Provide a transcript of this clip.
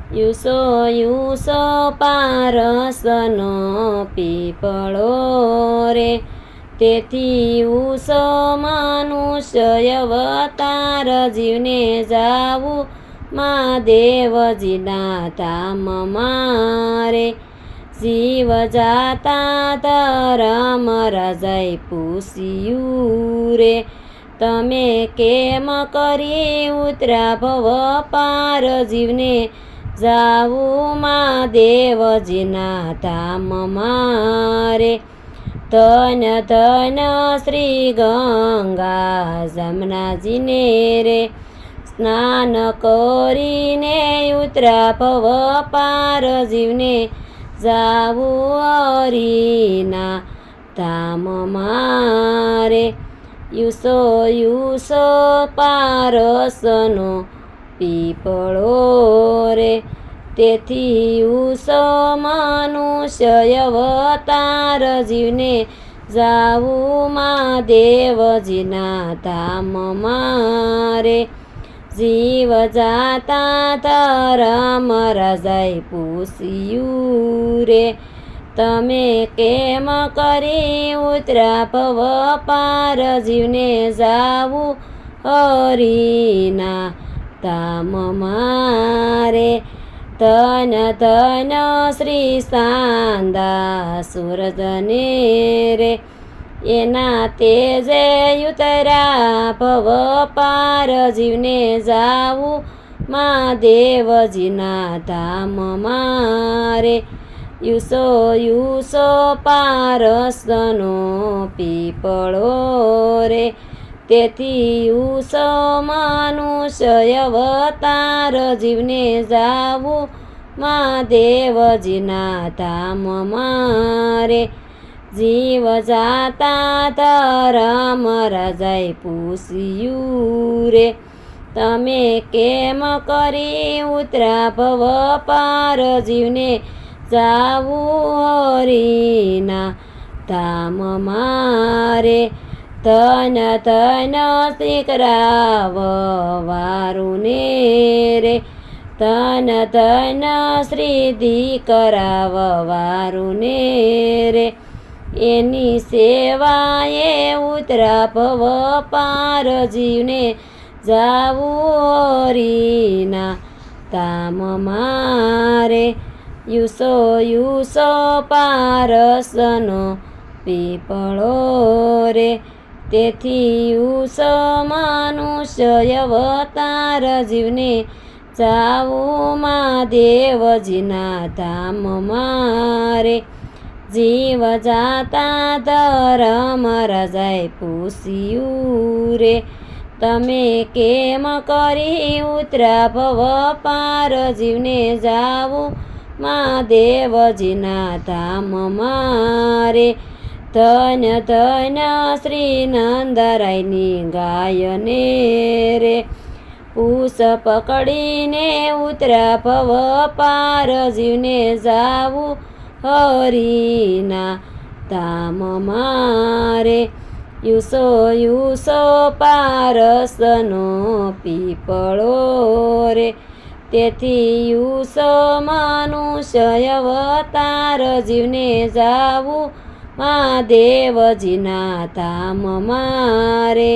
યુસો યુસો પારસનો પીપળો રે, તેથી ઉસો મનુષ્ય અવતાર જીવને જાવું મહાદેવજીના ધામમાં રે. જીવ જાતા ધરમ રાજાએ પૂછ્યું રે, તમે કેમ કરી ઉતરા ભવ પાર જીવને જાવું મહાદેવજીના ધામમાં રે. ધન ધન શ્રી ગંગા જમનાજીને રે, સ્નાન કરીને ઉતરા ભવ પાર જીવને જાવું હરિના ધામમાં રે. યુસો યુસો પારસનો પીપળો રે, તેથી ઉસો મનુષ્ય અવતાર જીવને જાવું મહાદેવજીના ધામમાં રે. જીવ જાતા ધરમ રાજાએ પૂછ્યું રે, તમે કેમ કરી ઉતરા ભવ પાર જીવને જાવું હરિના ધામમાં રે. ધન ધન શ્રી સાંદા સૂરજને રે, એના તેજે ઉતર્યા ભવ પાર જીવને જાવું મહાદેવજીના ધામમાં રે. યુસો યુસો પારસનો પીપળો રે, તેથી ઉસો મનુષ્ય અવતાર જીવને જાવું મહાદેવજીના ધામમાં રે. જીવ જાતા ધરમ રાજાએ પૂછ્યું રે, તમે કેમ કરી ઉતરા ભવ પાર જીવને જાવું હરિના ધામમાં રે. ધન ધન શ્રી કરાવવારુને રે, ધન ધન શ્રી દીકરાવવારુને રે, એની સેવાએ ઉતરા ભવ પાર જીવને જાવું હરિના ધામમાં રે. યુસો યુસો પારસનો પીપળો રે, તેથી ઉસો મનુષ્ય અવતાર જીવને જાવું મહાદેવજીના ધામમાં રે. જીવ જાતા ધરમ રાજાએ પૂછ્યું રે, તમે કેમ કરી ઉતરા ભવ પાર જીવને જાવું મહાદેવજીના ધામમાં રે. ધન ધન શ્રી નંદરાયની ગાયને રે, પૂછ પકડીને ઉતરા ભવ પાર જીવને જાવું હરિના ધામમાં રે. યુસો યુસો પારસનો પીપળો રે, તેથી ઉસો મનુષ્ય અવતાર જીવને જાવું મહાદેવજીના ધામમાં રે.